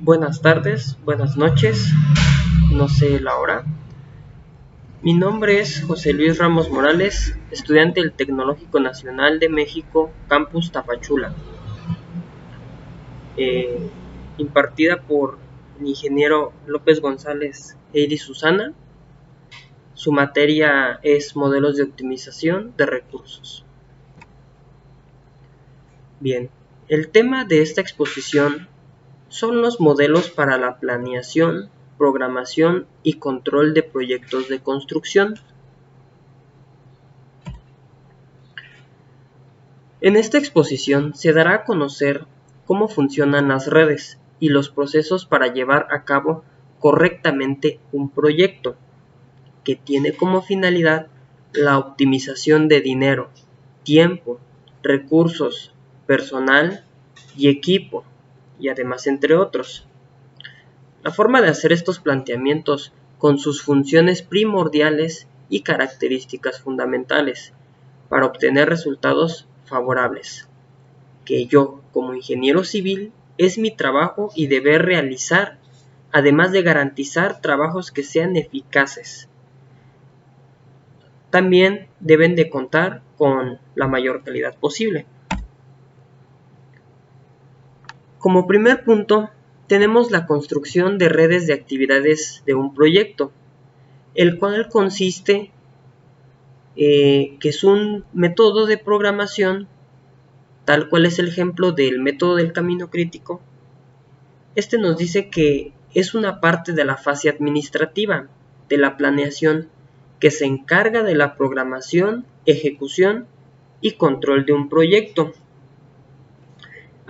Buenas tardes, buenas noches, no sé la hora. Mi nombre es José Luis Ramos Morales, estudiante del Tecnológico Nacional de México, Campus Tapachula, impartida por el ingeniero López González Heidi Susana. Su materia es modelos de optimización de recursos. Bien, el tema de esta exposición son los modelos para la planeación, programación y control de proyectos de construcción. En esta exposición se dará a conocer cómo funcionan las redes y los procesos para llevar a cabo correctamente un proyecto, que tiene como finalidad la optimización de dinero, tiempo, recursos, personal y equipo, y además entre otros. La forma de hacer estos planteamientos con sus funciones primordiales y características fundamentales para obtener resultados favorables, que yo, como ingeniero civil, es mi trabajo y deber realizar, además de garantizar trabajos que sean eficaces. También deben de contar con la mayor calidad posible. Como primer punto, tenemos la construcción de redes de actividades de un proyecto, el cual consiste que es un método de programación, tal cual es el ejemplo del método del camino crítico. Este nos dice que es una parte de la fase administrativa de la planeación que se encarga de la programación, ejecución y control de un proyecto.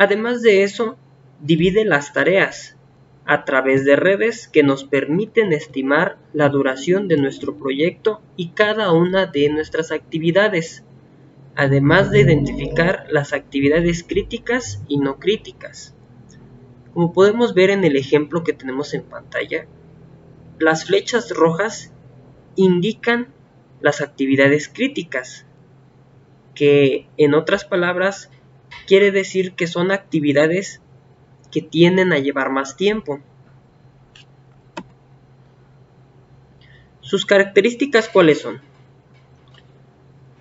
Además de eso, divide las tareas a través de redes que nos permiten estimar la duración de nuestro proyecto y cada una de nuestras actividades, además de identificar las actividades críticas y no críticas. Como podemos ver en el ejemplo que tenemos en pantalla, las flechas rojas indican las actividades críticas, que en otras palabras quiere decir que son actividades que tienden a llevar más tiempo. ¿Sus características cuáles son?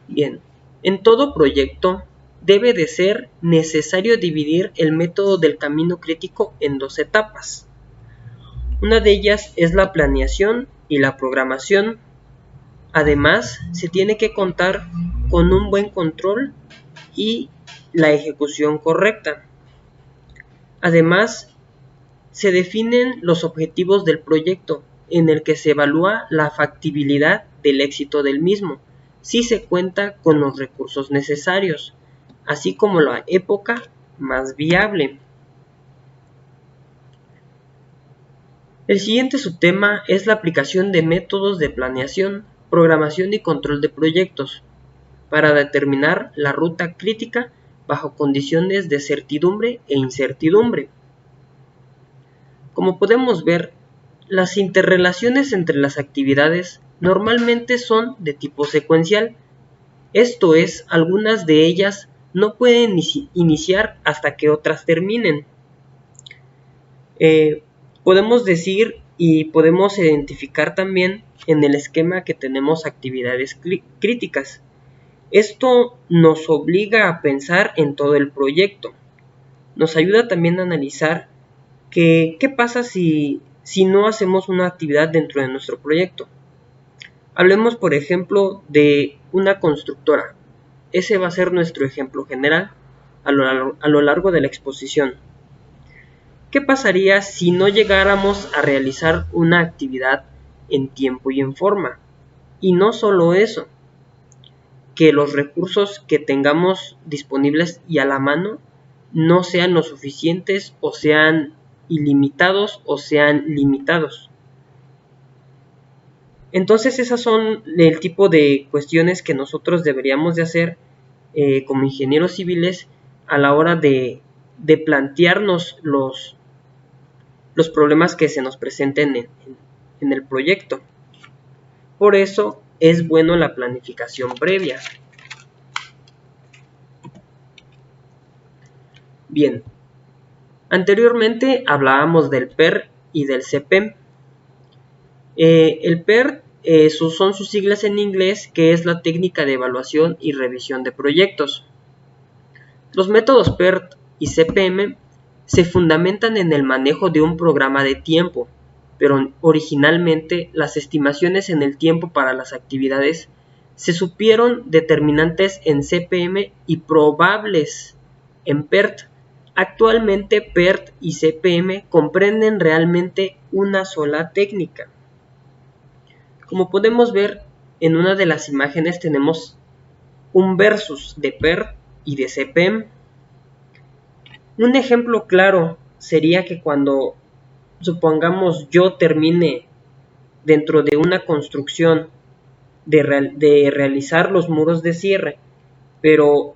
Bien, en todo proyecto debe de ser necesario dividir el método del camino crítico en dos etapas. Una de ellas es la planeación y la programación. Además, se tiene que contar con un buen control y la ejecución correcta. Además, se definen los objetivos del proyecto, en el que se evalúa la factibilidad del éxito del mismo, si se cuenta con los recursos necesarios, así como la época más viable. El siguiente subtema es la aplicación de métodos de planeación, programación y control de proyectos, para determinar la ruta crítica bajo condiciones de certidumbre e incertidumbre. Como podemos ver, las interrelaciones entre las actividades normalmente son de tipo secuencial, esto es, algunas de ellas no pueden iniciar hasta que otras terminen. Podemos decir y podemos identificar también en el esquema que tenemos actividades críticas. Esto nos obliga a pensar en todo el proyecto. Nos ayuda también a analizar qué pasa si no hacemos una actividad dentro de nuestro proyecto. Hablemos, por ejemplo, de una constructora. Ese va a ser nuestro ejemplo general a lo largo de la exposición. ¿Qué pasaría si no llegáramos a realizar una actividad en tiempo y en forma? Y no solo eso, que los recursos que tengamos disponibles y a la mano no sean lo suficientes o sean ilimitados o sean limitados. Entonces esas son el tipo de cuestiones que nosotros deberíamos de hacer como ingenieros civiles a la hora de plantearnos los problemas que se nos presenten en el proyecto. Por eso es bueno la planificación previa. Bien, Anteriormente hablábamos del PER y del CPEM. El PER son sus siglas en inglés, que es la técnica de evaluación y revisión de proyectos. Los métodos PER y CPM se fundamentan en el manejo de un programa de tiempo, pero originalmente las estimaciones en el tiempo para las actividades se supieron determinantes en CPM y probables en PERT. Actualmente PERT y CPM comprenden realmente una sola técnica. Como podemos ver en una de las imágenes tenemos un versus de PERT y de CPM. Un ejemplo claro sería que cuando, supongamos, yo termine dentro de una construcción de realizar los muros de cierre, pero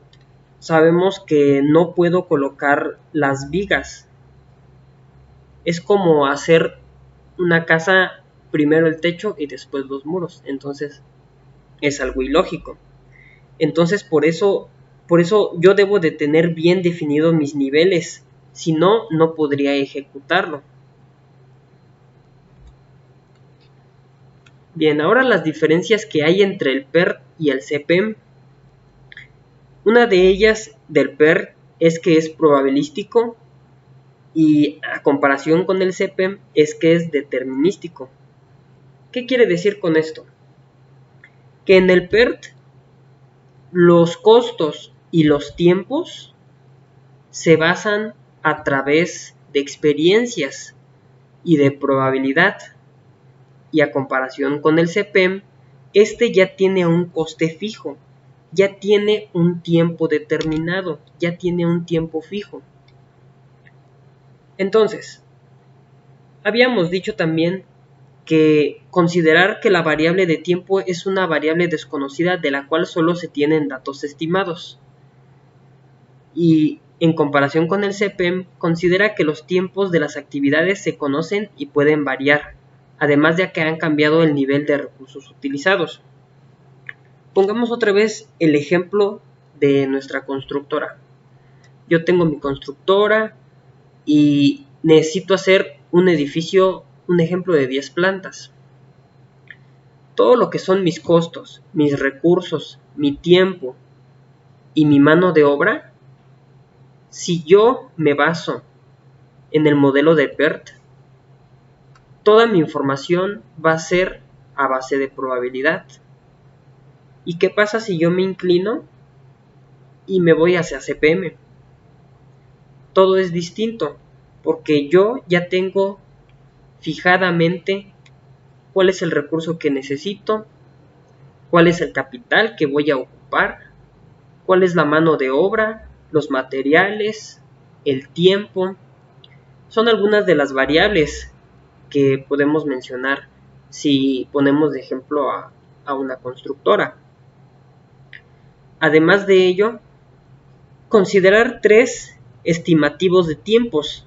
sabemos que no puedo colocar las vigas. Es como hacer una casa, primero el techo y después los muros. Entonces es algo ilógico. Entonces por eso yo debo de tener bien definidos mis niveles. Si no, no podría ejecutarlo. Bien, ahora las diferencias que hay entre el PER y el CPM. Una de ellas del PER es que es probabilístico y a comparación con el CPM es que es determinístico. ¿Qué quiere decir con esto? Que en el PERT los costos y los tiempos se basan a través de experiencias y de probabilidad, y a comparación con el CPM, este ya tiene un coste fijo, ya tiene un tiempo determinado, ya tiene un tiempo fijo. Entonces, habíamos dicho también que considerar que la variable de tiempo es una variable desconocida de la cual solo se tienen datos estimados. Y en comparación con el CPM, considera que los tiempos de las actividades se conocen y pueden variar, además de que han cambiado el nivel de recursos utilizados. Pongamos otra vez el ejemplo de nuestra constructora. Yo tengo mi constructora y necesito hacer un edificio, un ejemplo de 10 plantas. Todo lo que son mis costos, mis recursos, mi tiempo y mi mano de obra, si yo me baso en el modelo de PERT, toda mi información va a ser a base de probabilidad. ¿Y qué pasa si yo me inclino y me voy hacia CPM? Todo es distinto, porque yo ya tengo fijadamente cuál es el recurso que necesito, cuál es el capital que voy a ocupar, cuál es la mano de obra, los materiales, el tiempo. Son algunas de las variables que podemos mencionar si ponemos de ejemplo a una constructora. Además de ello, considerar 3 estimativos de tiempos: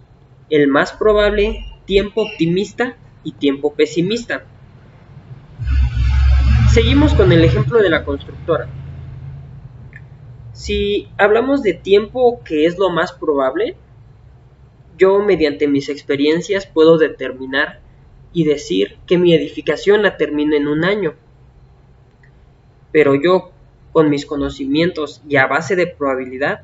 el más probable, tiempo optimista y tiempo pesimista. Seguimos con el ejemplo de la constructora. Si hablamos de tiempo, que es lo más probable, yo mediante mis experiencias puedo determinar y decir que mi edificación la termino en 1 año. Pero yo, con mis conocimientos y a base de probabilidad,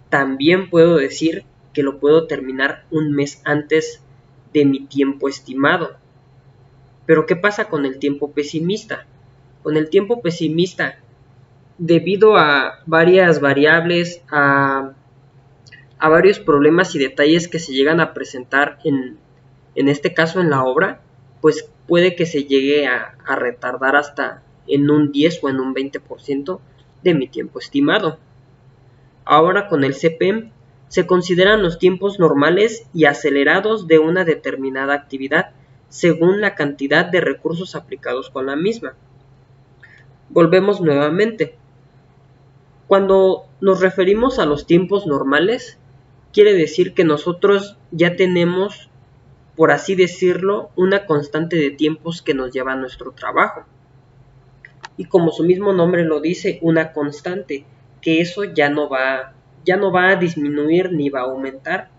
también puedo decir que lo puedo terminar 1 mes antes de mi tiempo estimado. Pero ¿qué pasa con el tiempo pesimista? Con el tiempo pesimista, debido a varias variables, a varios problemas y detalles que se llegan a presentar en este caso en la obra, pues puede que se llegue a retardar hasta en un 10 o en un 20% de mi tiempo estimado. Ahora con el CPM se consideran los tiempos normales y acelerados de una determinada actividad según la cantidad de recursos aplicados con la misma. Volvemos nuevamente. Cuando nos referimos a los tiempos normales, quiere decir que nosotros ya tenemos, por así decirlo, una constante de tiempos que nos lleva a nuestro trabajo. Y como su mismo nombre lo dice, una constante, que eso ya no va a disminuir ni va a aumentar.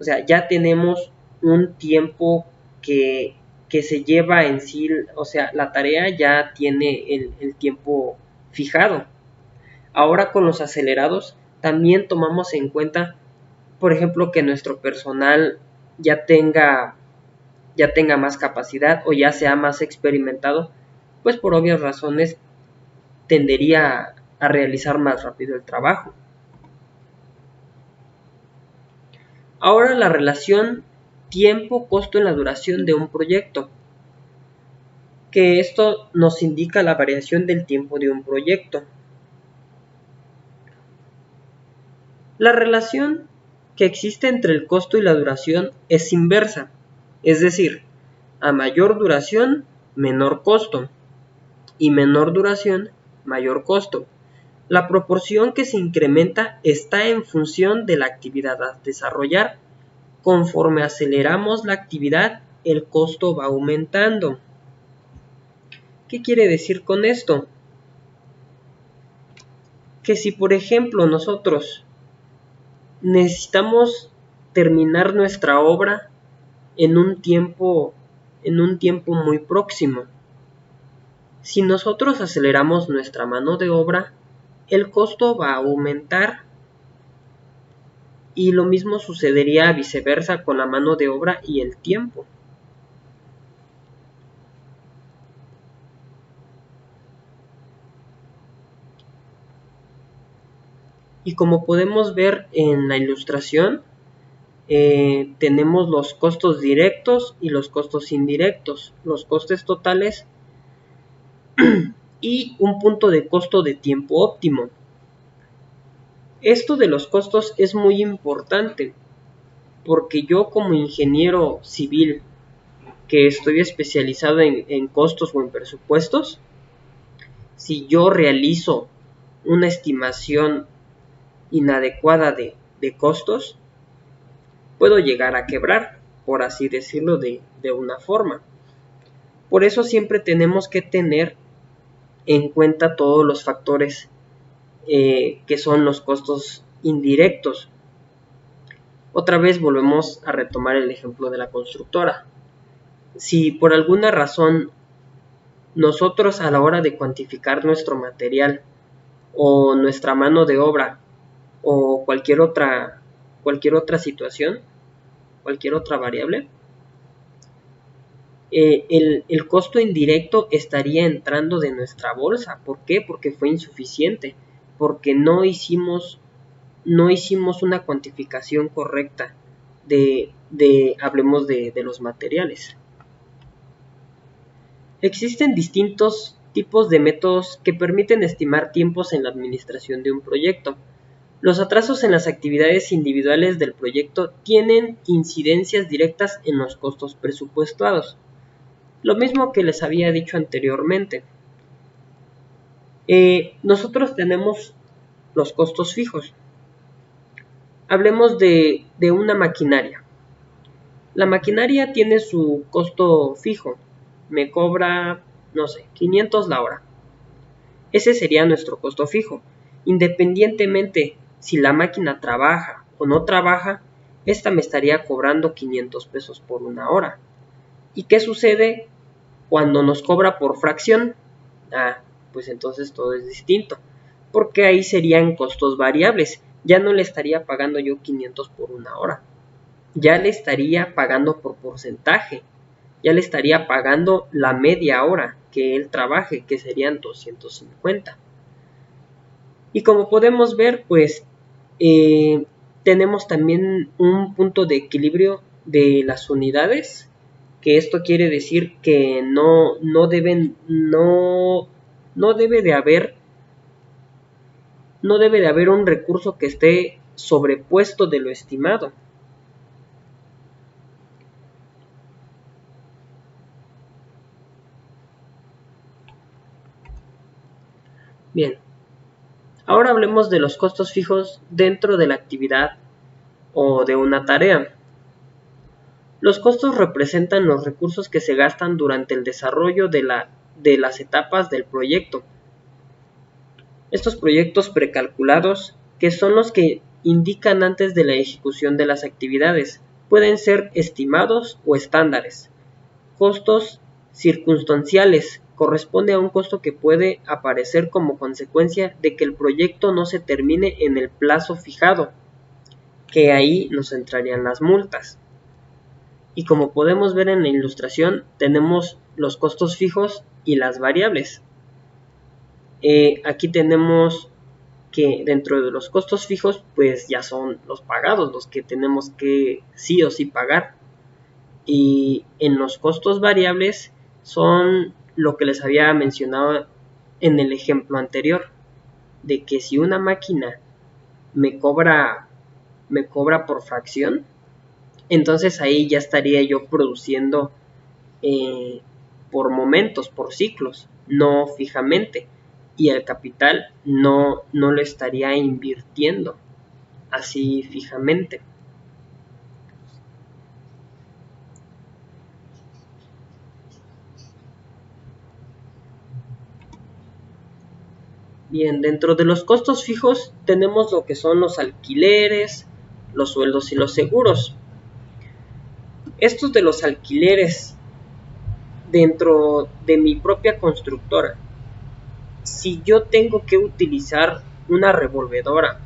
O sea, ya tenemos un tiempo que se lleva en sí, o sea, la tarea ya tiene el tiempo fijado. Ahora con los acelerados también tomamos en cuenta, por ejemplo, que nuestro personal ya tenga más capacidad o ya sea más experimentado, pues por obvias razones tendería a realizar más rápido el trabajo. Ahora la relación tiempo-costo en la duración de un proyecto, que esto nos indica la variación del tiempo de un proyecto. La relación que existe entre el costo y la duración es inversa, es decir, a mayor duración, menor costo, y menor duración, mayor costo. La proporción que se incrementa está en función de la actividad a desarrollar. Conforme aceleramos la actividad, el costo va aumentando. ¿Qué quiere decir con esto? Que si por ejemplo nosotros necesitamos terminar nuestra obra en un tiempo muy próximo, si nosotros aceleramos nuestra mano de obra, el costo va a aumentar. Y lo mismo sucedería viceversa con la mano de obra y el tiempo. Y como podemos ver en la ilustración, tenemos los costos directos y los costos indirectos, los costes totales y un punto de costo de tiempo óptimo. Esto de los costos es muy importante porque yo como ingeniero civil que estoy especializado en costos o en presupuestos, si yo realizo una estimación inadecuada de costos, puedo llegar a quebrar, por así decirlo de una forma. Por eso siempre tenemos que tener en cuenta todos los factores que son los costos indirectos. Otra vez volvemos a retomar el ejemplo de la constructora. Si por alguna razón nosotros a la hora de cuantificar nuestro material o nuestra mano de obra o cualquier otra situación, cualquier otra variable, el costo indirecto estaría entrando de nuestra bolsa. ¿Por qué? Porque fue insuficiente, porque no hicimos una cuantificación correcta hablemos de los materiales. Existen distintos tipos de métodos que permiten estimar tiempos en la administración de un proyecto. Los atrasos en las actividades individuales del proyecto tienen incidencias directas en los costos presupuestados. Lo mismo que les había dicho anteriormente. Nosotros tenemos los costos fijos. Hablemos de una maquinaria. La maquinaria tiene su costo fijo. Me cobra, no sé, 500 la hora. Ese sería nuestro costo fijo. Independientemente si la máquina trabaja o no trabaja, esta me estaría cobrando 500 pesos por una hora. ¿Y qué sucede cuando nos cobra por fracción? Pues entonces todo es distinto, porque ahí serían costos variables. Ya no le estaría pagando yo 500 por una hora, ya le estaría pagando por porcentaje, ya le estaría pagando la media hora que él trabaje, que serían 250. Y como podemos ver, pues tenemos también un punto de equilibrio de las unidades, que esto quiere decir que no debe de haber un recurso que esté sobrepuesto de lo estimado. Bien, ahora hablemos de los costos fijos dentro de la actividad o de una tarea. Los costos representan los recursos que se gastan durante el desarrollo de las etapas del proyecto. Estos proyectos precalculados, que son los que indican antes de la ejecución de las actividades, pueden ser estimados o estándares. Costos circunstanciales corresponde a un costo que puede aparecer como consecuencia de que el proyecto no se termine en el plazo fijado, que ahí nos entrarían las multas. Y como podemos ver en la ilustración, tenemos los costos fijos y las variables. Aquí tenemos que dentro de los costos fijos, pues ya son los pagados, los que tenemos que sí o sí pagar. Y en los costos variables son lo que les había mencionado en el ejemplo anterior, de que si una máquina me cobra por fracción, entonces ahí ya estaría yo produciendo por momentos, por ciclos, no fijamente, y el capital no lo estaría invirtiendo así fijamente. Bien, dentro de los costos fijos tenemos lo que son los alquileres, los sueldos y los seguros. Estos de los alquileres dentro de mi propia constructora, si yo tengo que utilizar una revolvedora,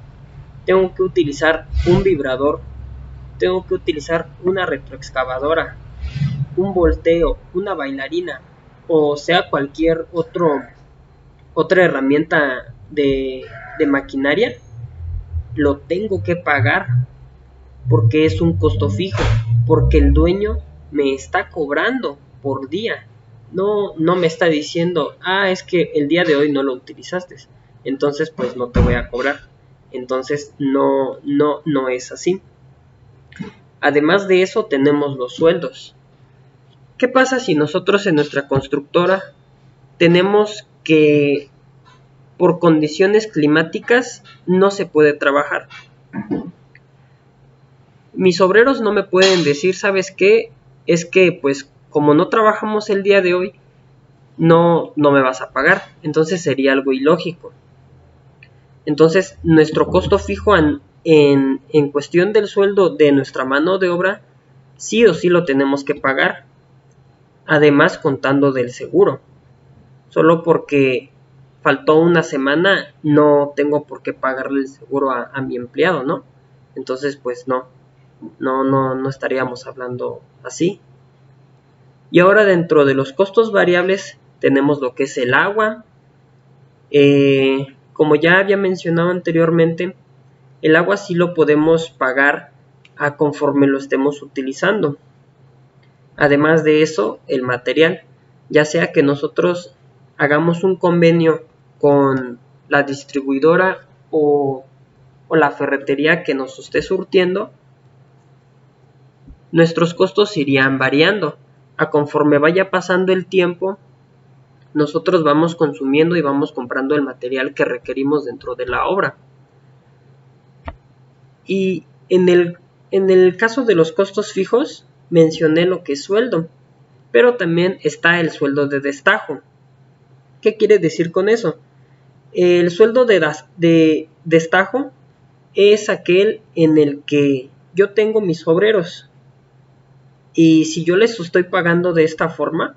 tengo que utilizar un vibrador, tengo que utilizar una retroexcavadora, un volteo, una bailarina, o sea cualquier otra herramienta de maquinaria, lo tengo que pagar porque es un costo fijo, porque el dueño me está cobrando por día. No me está diciendo, es que el día de hoy no lo utilizaste, entonces pues no te voy a cobrar. Entonces no es así. Además de eso tenemos los sueldos. ¿Qué pasa si nosotros en nuestra constructora tenemos que por condiciones climáticas no se puede trabajar? Mis obreros no me pueden decir, ¿sabes qué? Es que pues como no trabajamos el día de hoy, no me vas a pagar. Entonces sería algo ilógico. Entonces nuestro costo fijo en cuestión del sueldo de nuestra mano de obra, sí o sí lo tenemos que pagar. Además contando del seguro. Solo porque faltó una semana, no tengo por qué pagarle el seguro a mi empleado, ¿no? Entonces pues no estaríamos hablando así. Y ahora dentro de los costos variables tenemos lo que es el agua. Como ya había mencionado anteriormente, el agua sí lo podemos pagar a conforme lo estemos utilizando. Además de eso, el material, ya sea que nosotros hagamos un convenio con la distribuidora o la ferretería que nos esté surtiendo, nuestros costos irían variando. A conforme vaya pasando el tiempo, nosotros vamos consumiendo y vamos comprando el material que requerimos dentro de la obra. Y en el caso de los costos fijos, mencioné lo que es sueldo, pero también está el sueldo de destajo. ¿Qué quiere decir con eso? El sueldo de destajo es aquel en el que yo tengo mis obreros y si yo les estoy pagando de esta forma,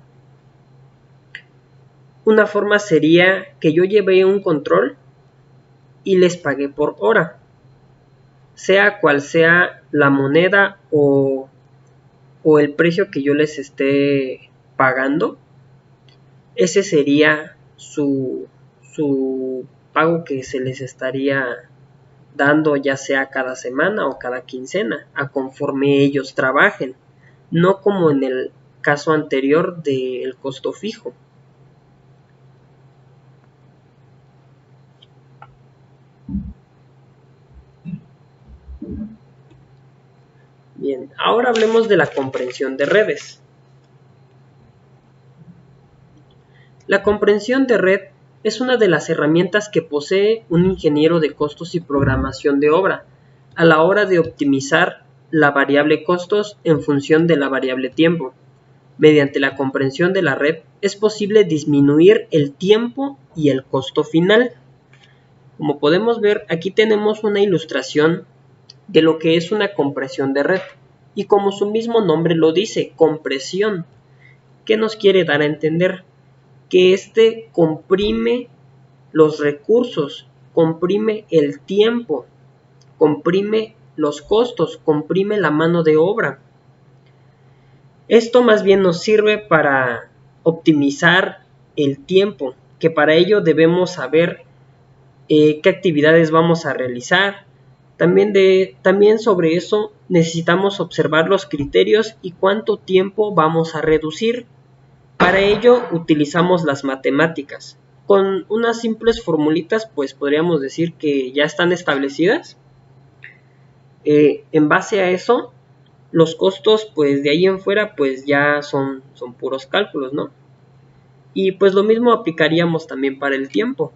una forma sería que yo llevé un control y les pagué por hora, sea cual sea la moneda o el precio que yo les esté pagando. Ese sería su pago que se les estaría dando, ya sea cada semana o cada quincena, a conforme ellos trabajen, no como en el caso anterior del costo fijo. Bien, ahora hablemos de la comprensión de redes. La comprensión de red es una de las herramientas que posee un ingeniero de costos y programación de obra a la hora de optimizar la variable costos en función de la variable tiempo. Mediante la comprensión de la red es posible disminuir el tiempo y el costo final. Como podemos ver, aquí tenemos una ilustración de lo que es una compresión de red. y como su mismo nombre lo dice, compresión. ¿Qué nos quiere dar a entender? Que este comprime los recursos, comprime el tiempo, comprime los costos, comprime la mano de obra. Esto más bien nos sirve para optimizar el tiempo, que para ello debemos saber qué actividades vamos a realizar. También sobre eso necesitamos observar los criterios y cuánto tiempo vamos a reducir. Para ello utilizamos las matemáticas. Con unas simples formulitas pues podríamos decir que ya están establecidas. En base a eso, los costos pues de ahí en fuera pues ya son puros cálculos, ¿no? Y pues lo mismo aplicaríamos también para el tiempo.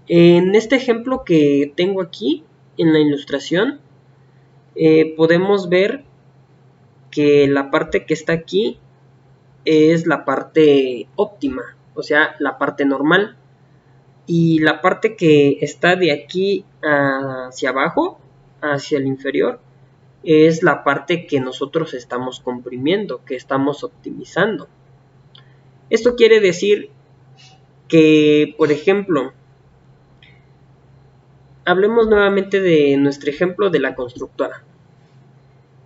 En este ejemplo que tengo aquí en la ilustración, podemos ver que la parte que está aquí es la parte óptima, o sea, la parte normal. Y la parte que está de aquí hacia abajo, hacia el inferior, es la parte que nosotros estamos comprimiendo, que estamos optimizando. Esto quiere decir que, por ejemplo, hablemos nuevamente de nuestro ejemplo de la constructora.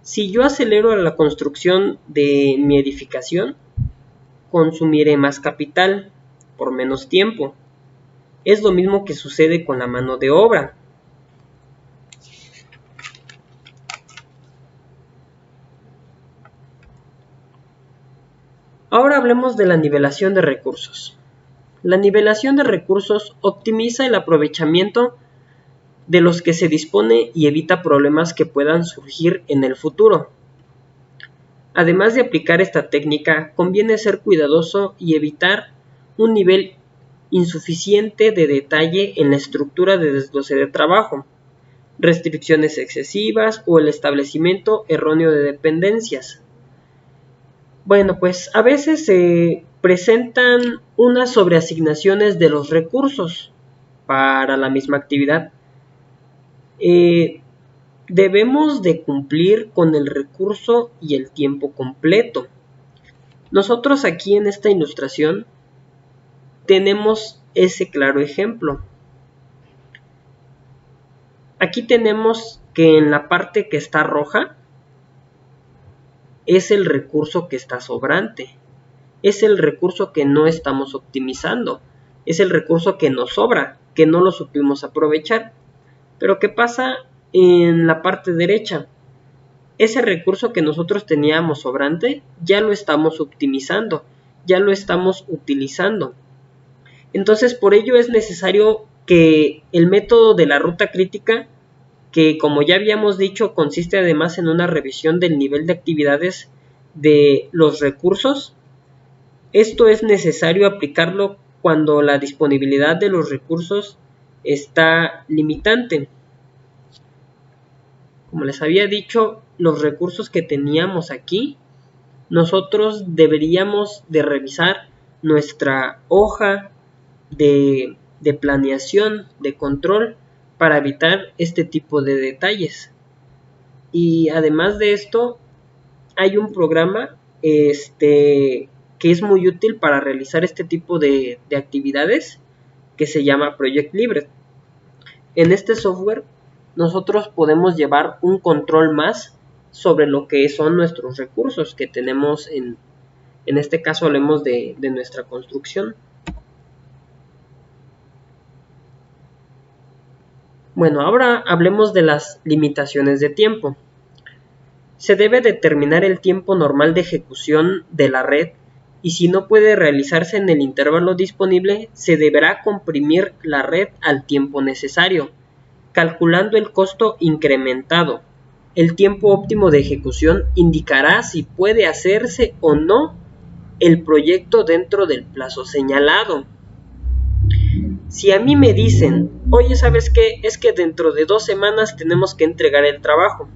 Si yo acelero la construcción de mi edificación, consumiré más capital por menos tiempo. Es lo mismo que sucede con la mano de obra. Ahora hablemos de la nivelación de recursos. La nivelación de recursos optimiza el aprovechamiento de los que se dispone y evita problemas que puedan surgir en el futuro. Además de aplicar esta técnica, conviene ser cuidadoso y evitar un nivel insuficiente de detalle en la estructura de desglose de trabajo, restricciones excesivas o el establecimiento erróneo de dependencias. Bueno, pues a veces se presentan unas sobreasignaciones de los recursos para la misma actividad. Debemos de cumplir con el recurso y el tiempo completo. Nosotros aquí en esta ilustración tenemos ese claro ejemplo. Aquí tenemos que en la parte que está roja es el recurso que está sobrante. Es el recurso que no estamos optimizando. Es el recurso que nos sobra, que no lo supimos aprovechar. Pero ¿qué pasa en la parte derecha? Ese recurso que nosotros teníamos sobrante ya lo estamos optimizando, ya lo estamos utilizando. Entonces, por ello es necesario que el método de la ruta crítica, que como ya habíamos dicho consiste además en una revisión del nivel de actividades de los recursos, esto es necesario aplicarlo cuando la disponibilidad de los recursos está limitante. Como les había dicho, los recursos que teníamos aquí, nosotros deberíamos de revisar nuestra hoja de planeación, de control, para evitar este tipo de detalles. Y además de esto, hay un programa que es muy útil para realizar este tipo de actividades, que se llama Project Libre. En este software nosotros podemos llevar un control más sobre lo que son nuestros recursos que tenemos en este caso hablemos de nuestra construcción. Bueno, ahora hablemos de las limitaciones de tiempo. Se debe determinar el tiempo normal de ejecución de la red y si no puede realizarse en el intervalo disponible, se deberá comprimir la red al tiempo necesario, calculando el costo incrementado. El tiempo óptimo de ejecución indicará si puede hacerse o no el proyecto dentro del plazo señalado. Si a mí me dicen, oye, ¿sabes qué? Es que dentro de 2 semanas tenemos que entregar el trabajo.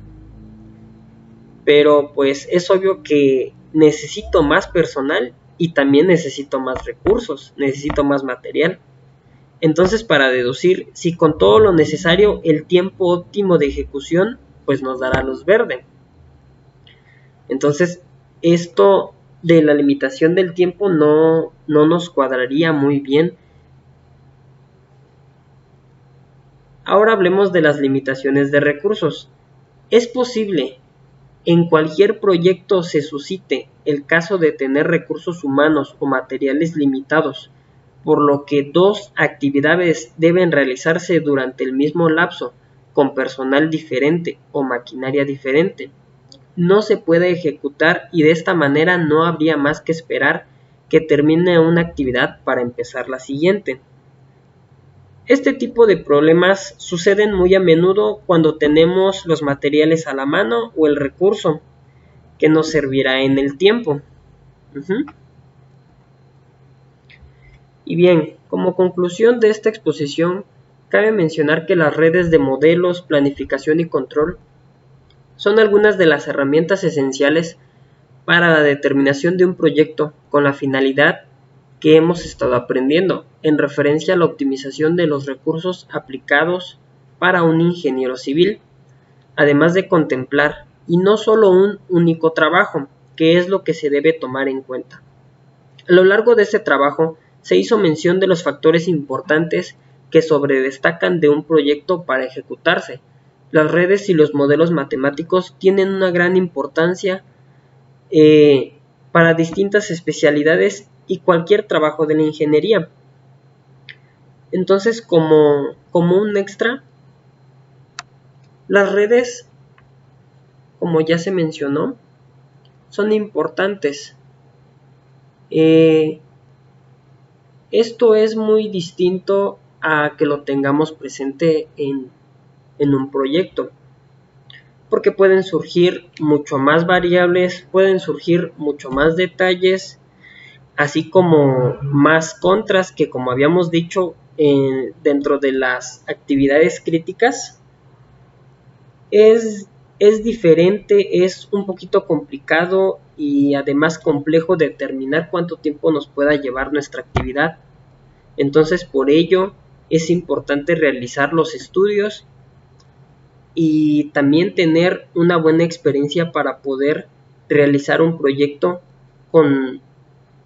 Pero pues es obvio que necesito más personal y también necesito más recursos, necesito más material. Entonces, para deducir si con todo lo necesario el tiempo óptimo de ejecución pues nos dará luz verde. Entonces, esto de la limitación del tiempo no nos cuadraría muy bien. Ahora hablemos de las limitaciones de recursos. Es posible en cualquier proyecto se suscite el caso de tener recursos humanos o materiales limitados, por lo que dos actividades deben realizarse durante el mismo lapso, con personal diferente o maquinaria diferente. No se puede ejecutar y de esta manera no habría más que esperar que termine una actividad para empezar la siguiente. Este tipo de problemas suceden muy a menudo cuando tenemos los materiales a la mano o el recurso que nos servirá en el tiempo. Y bien, como conclusión de esta exposición, cabe mencionar que las redes de modelos, planificación y control son algunas de las herramientas esenciales para la determinación de un proyecto con la finalidad que hemos estado aprendiendo en referencia a la optimización de los recursos aplicados para un ingeniero civil, además de contemplar y no solo un único trabajo, que es lo que se debe tomar en cuenta. A lo largo de este trabajo se hizo mención de los factores importantes que sobredestacan de un proyecto para ejecutarse. Las redes y los modelos matemáticos tienen una gran importancia para distintas especialidades y cualquier trabajo de la ingeniería. Entonces, como un extra, las redes, como ya se mencionó, son importantes. Esto es muy distinto a que lo tengamos presente en un proyecto, porque pueden surgir mucho más variables, pueden surgir mucho más detalles, así como más contras que, como habíamos dicho, dentro de las actividades críticas es diferente, es un poquito complicado y además complejo determinar cuánto tiempo nos pueda llevar nuestra actividad. Entonces, por ello es importante realizar los estudios y también tener una buena experiencia para poder realizar un proyecto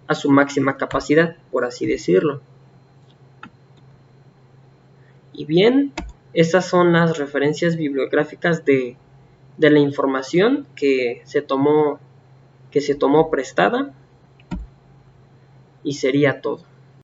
a su máxima capacidad, por así decirlo. Y bien, estas son las referencias bibliográficas de la información que se tomó prestada, y sería todo.